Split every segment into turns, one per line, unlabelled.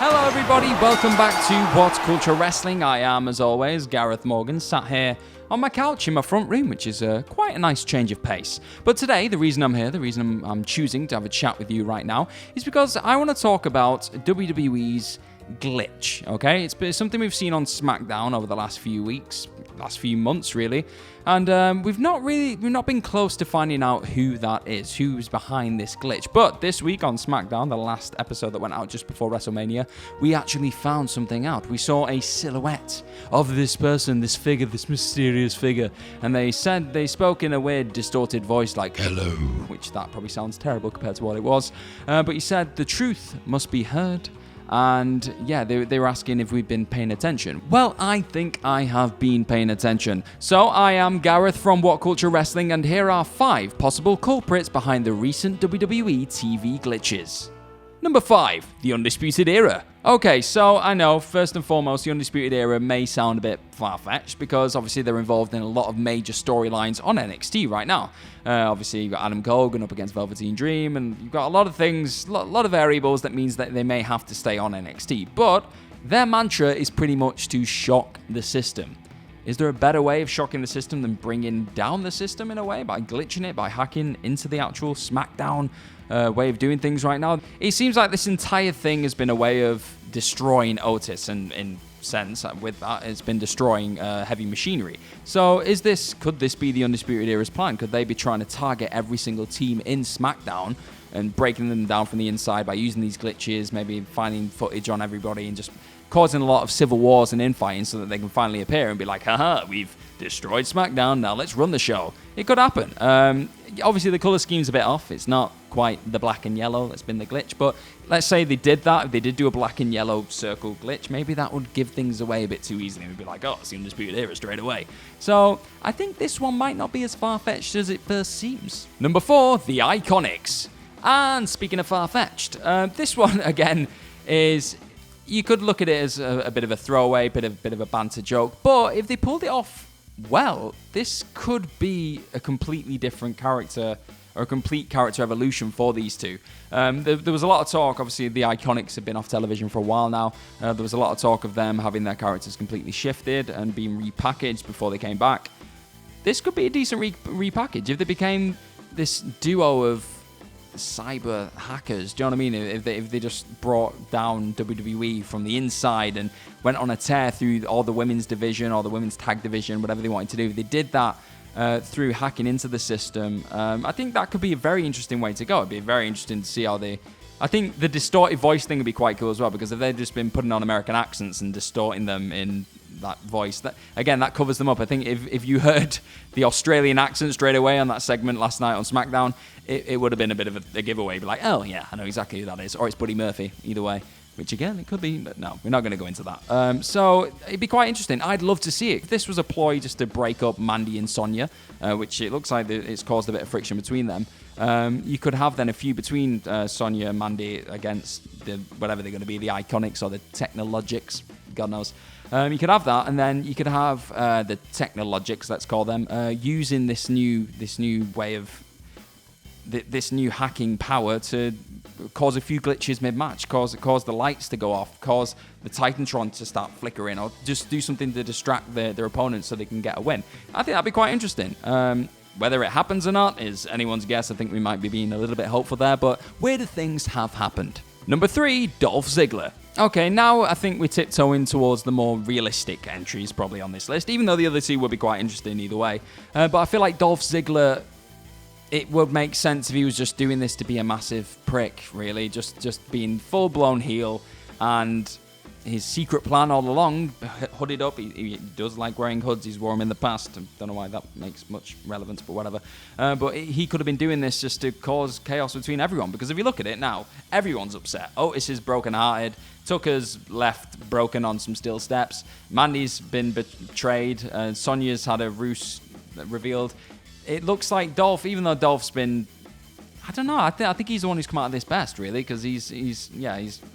Hello everybody, welcome back to What Culture Wrestling. I am, as always, Gareth Morgan, sat here on my couch in my front room, which is quite a nice change of pace. But today, the reason I'm here, the reason I'm choosing to have a chat with you right now, is because I want to talk about WWE's glitch, okay? It's been something we've seen on SmackDown over the last few weeks, last few months really, and we've not been close to finding out who that is, who's behind this glitch. But this week on SmackDown, the last episode that went out just before WrestleMania, we actually found something out. We saw a silhouette of this person, this figure, this mysterious figure, and they spoke in a weird distorted voice like hello, which that probably sounds terrible compared to what it was, but he said the truth must be heard. And yeah, they were asking if we've been paying attention. Well, I think I have been paying attention. So I am Gareth from What Culture Wrestling, and here are 5 possible culprits behind the recent WWE TV glitches. Number 5, the Undisputed Era. Okay, so I know, first and foremost, the Undisputed Era may sound a bit far-fetched because obviously they're involved in a lot of major storylines on NXT right now. Obviously, you've got Adam Cole going up against Velveteen Dream, and you've got a lot of things, a lot of variables that means that they may have to stay on NXT. But their mantra is pretty much to shock the system. Is there a better way of shocking the system than bringing down the system in a way, by glitching it, by hacking into the actual SmackDown way of doing things right now? It seems like this entire thing has been a way of destroying Otis, and in sense, with that, it's been destroying heavy machinery. So could this be the Undisputed Era's plan? Could they be trying to target every single team in SmackDown and breaking them down from the inside by using these glitches, maybe finding footage on everybody and just causing a lot of civil wars and infighting so that they can finally appear and be like, haha, we've destroyed SmackDown, now let's run the show. It could happen. Obviously, the colour scheme's a bit off. It's not quite the black and yellow that's been the glitch, but let's say they did that. If they did do a black and yellow circle glitch, maybe that would give things away a bit too easily. We'd be like, oh, it's the Undisputed Era straight away. So I think this one might not be as far-fetched as it first seems. Number 4, the IKonics. And speaking of far-fetched, this one, again, is... You could look at it as a bit of a throwaway, bit of a banter joke, but if they pulled it off well, this could be a completely different character, or a complete character evolution for these two. There was a lot of talk, obviously the IKonics have been off television for a while now, there was a lot of talk of them having their characters completely shifted and being repackaged before they came back. This could be a decent repackage if they became this duo of cyber hackers. Do you know what I mean? If they just brought down WWE from the inside and went on a tear through all the women's division or the women's tag division, whatever they wanted to do, if they did that through hacking into the system, I think that could be a very interesting way to go. It'd be very interesting to see how they... I think the distorted voice thing would be quite cool as well, because if they've just been putting on American accents and distorting them in that voice, that covers them up. I think if you heard the Australian accent straight away on that segment last night on SmackDown, it would have been a bit of a giveaway. Be like, oh yeah, I know exactly who that is, or it's Buddy Murphy. Either way, which again it could be, but no, we're not going to go into that. So it'd be quite interesting. I'd love to see it. If this was a ploy just to break up Mandy and Sonya, which it looks like it's caused a bit of friction between them. You could have then a feud between Sonya and Mandy against whatever they're going to be, the IKonics or the Technologics, God knows. You could have that, and then you could have the Technologics, let's call them, using this new way of this new hacking power to cause a few glitches mid-match, cause the lights to go off, cause the Titantron to start flickering, or just do something to distract their opponents so they can get a win. I think that'd be quite interesting. Whether it happens or not is anyone's guess. I think we might be being a little bit hopeful there, but weirder things have happened. Number 3, Dolph Ziggler. Okay, now I think we're tiptoeing towards the more realistic entries probably on this list, even though the other two would be quite interesting either way. But I feel like Dolph Ziggler, it would make sense if he was just doing this to be a massive prick, really, just being full-blown heel, and his secret plan all along, hooded up. He does like wearing hoods. He's worn them in the past. I don't know why that makes much relevance, but whatever. But he could have been doing this just to cause chaos between everyone, because if you look at it now, everyone's upset. Otis is broken-hearted. Tucker's left broken on some steel steps. Mandy's been betrayed. Sonya's had a ruse revealed. It looks like Dolph, even though Dolph's been... I don't know. I think he's the one who's come out of this best, really, because he's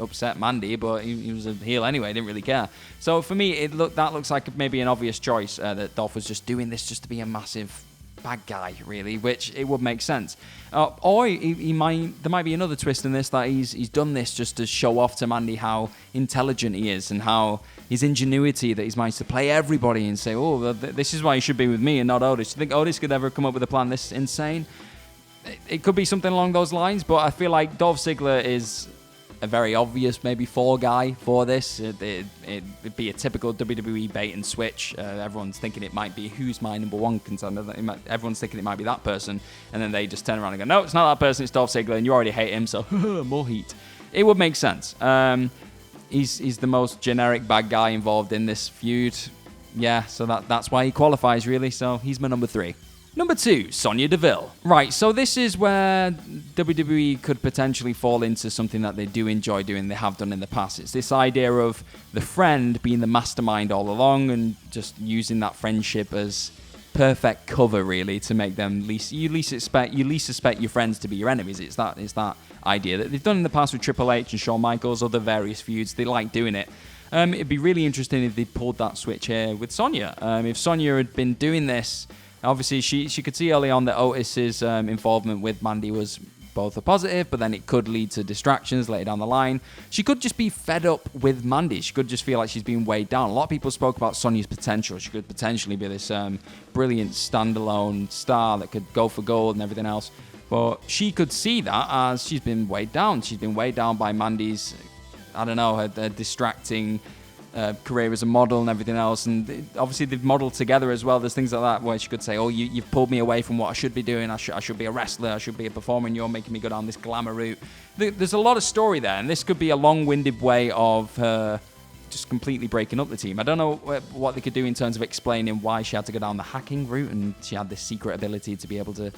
upset Mandy, but he was a heel anyway. Didn't really care. So for me, that looks like maybe an obvious choice that Dolph was just doing this just to be a massive bad guy, really, which it would make sense. Or there might be another twist in this, that he's done this just to show off to Mandy how intelligent he is and how his ingenuity, that he's managed to play everybody and say, oh, this is why you should be with me and not Otis. Do you think Otis could ever come up with a plan this insane? It could be something along those lines, but I feel like Dolph Ziggler is a very obvious maybe fall guy for this. It'd be a typical WWE bait and switch. Everyone's thinking it might be who's my number one contender. Everyone's thinking it might be that person, and then they just turn around and go, no, it's not that person, it's Dolph Ziggler, and you already hate him, so more heat. It would make sense. He's the most generic bad guy involved in this feud. Yeah, so that's why he qualifies, really. So he's my number 3. Number 2, Sonya Deville. Right, so this is where WWE could potentially fall into something that they do enjoy doing, they have done in the past. It's this idea of the friend being the mastermind all along and just using that friendship as perfect cover, really, to make them you least suspect your friends to be your enemies. It's that idea that they've done in the past with Triple H and Shawn Michaels, other various feuds. They like doing it. It'd be really interesting if they pulled that switch here with Sonya. If Sonya had been doing this, obviously, she could see early on that Otis's involvement with Mandy was both a positive, but then it could lead to distractions later down the line. She could just be fed up with Mandy. She could just feel like she's being weighed down. A lot of people spoke about Sonya's potential. She could potentially be this brilliant standalone star that could go for gold and everything else. But she could see that as she's been weighed down. She's been weighed down by Mandy's, I don't know, her distracting career as a model and everything else, and obviously they've modeled together as well. There's things like that where she could say, oh, you've pulled me away from what I should be doing. I should be a wrestler, I should be a performer, and you're making me go down this glamour route. There's a lot of story there, and this could be a long-winded way of her just completely breaking up the team. I don't know what they could do in terms of explaining why she had to go down the hacking route, and she had this secret ability to be able to,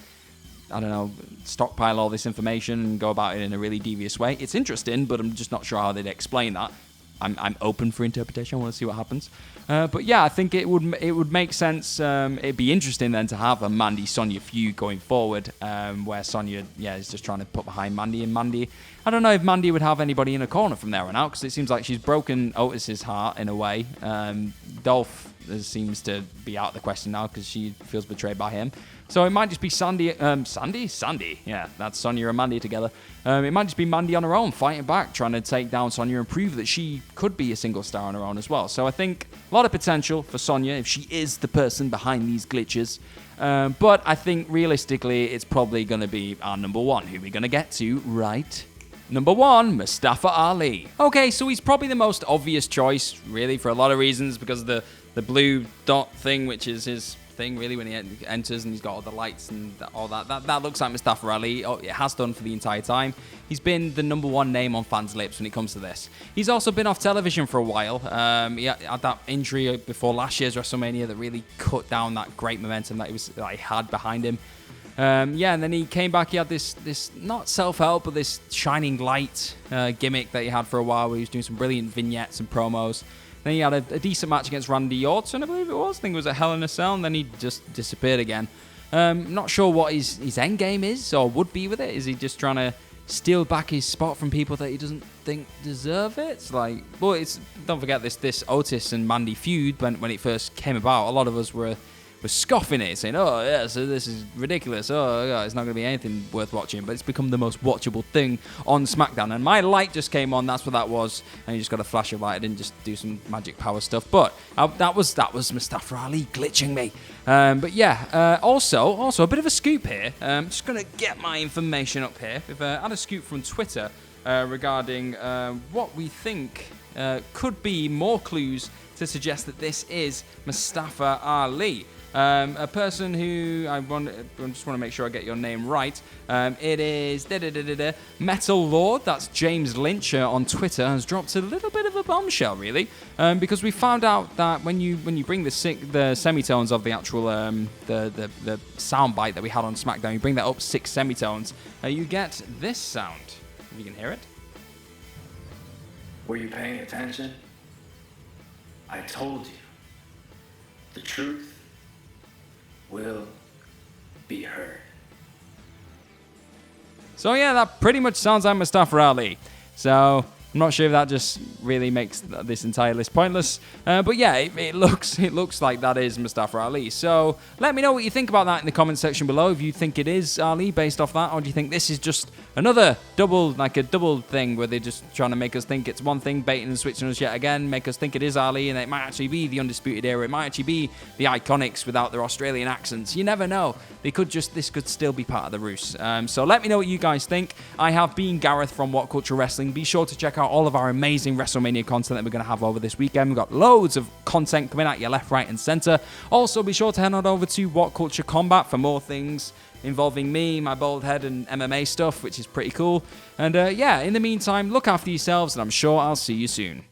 I don't know, stockpile all this information and go about it in a really devious way. It's interesting, but I'm just not sure how they'd explain that. I'm open for interpretation. I want to see what happens. But yeah, I think it would make sense. It'd be interesting then to have a Mandy-Sonya feud going forward, where Sonya, is just trying to put behind Mandy. And Mandy, I don't know if Mandy would have anybody in a corner from there on out, because it seems like she's broken Otis's heart in a way. Dolph seems to be out of the question now because she feels betrayed by him. So it might just be Sandy. Yeah, that's Sonya and Mandy together. It might just be Mandy on her own, fighting back, trying to take down Sonya and prove that she could be a single star on her own as well. So I think a lot of potential for Sonya if she is the person behind these glitches. But I think realistically, it's probably going to be our number 1, who we're going to get to right. Number 1, Mustafa Ali. Okay, so he's probably the most obvious choice, really, for a lot of reasons, because of the blue dot thing, which is his thing, really, when he enters and he's got all the lights and all that. That looks like Mustafa Ali. Oh, it has done for the entire time. He's been the number 1 name on fans' lips when it comes to this. He's also been off television for a while. He had that injury before last year's WrestleMania that really cut down that great momentum that he had behind him. And then he came back. He had this not self-help, but this shining light gimmick that he had for a while, where he was doing some brilliant vignettes and promos. Then he had a decent match against Randy Orton, I believe it was. I think it was at Hell in a Cell, and then he just disappeared again. Not sure what his end game is or would be with it. Is he just trying to steal back his spot from people that he doesn't think deserve it? It's like, well, don't forget this Otis and Mandy feud when it first came about. A lot of us were scoffing it, saying, oh, yeah, so this is ridiculous. Oh, yeah, it's not going to be anything worth watching. But it's become the most watchable thing on SmackDown. And my light just came on. That's what that was. And you just got a flash of light. I didn't just do some magic power stuff. But that was Mustafa Ali glitching me. But yeah, also a bit of a scoop here. Just going to get my information up here. We've had a scoop from Twitter regarding what we think could be more clues to suggest that this is Mustafa Ali. A person who I just want to make sure I get your name right. It is Metal Lord. That's James Lynch on Twitter, has dropped a little bit of a bombshell, really, because we found out that when you bring the semitones of the actual the sound bite that we had on SmackDown, you bring that up 6 semitones, you get this sound. If you can hear it.
Were you paying attention? I told you. The truth will be heard.
So yeah, that pretty much sounds like Mustafa Ali. So I'm not sure if that just really makes this entire list pointless. But yeah, it looks like that is Mustafa Ali. So let me know what you think about that in the comment section below. If you think it is Ali based off that, or do you think this is just another double thing where they're just trying to make us think it's one thing, baiting and switching us yet again, make us think it is Ali, and it might actually be the Undisputed Era. It might actually be the IKonics without their Australian accents. You never know. This could still be part of the ruse. So let me know what you guys think. I have been Gareth from What Culture Wrestling. Be sure to check out all of our amazing WrestleMania content that we're going to have over this weekend. We've got loads of content coming at you left, right, and center. Also, be sure to head on over to What Culture Combat for more things involving me, my bald head, and MMA stuff, which is pretty cool. And yeah, in the meantime, look after yourselves, and I'm sure I'll see you soon.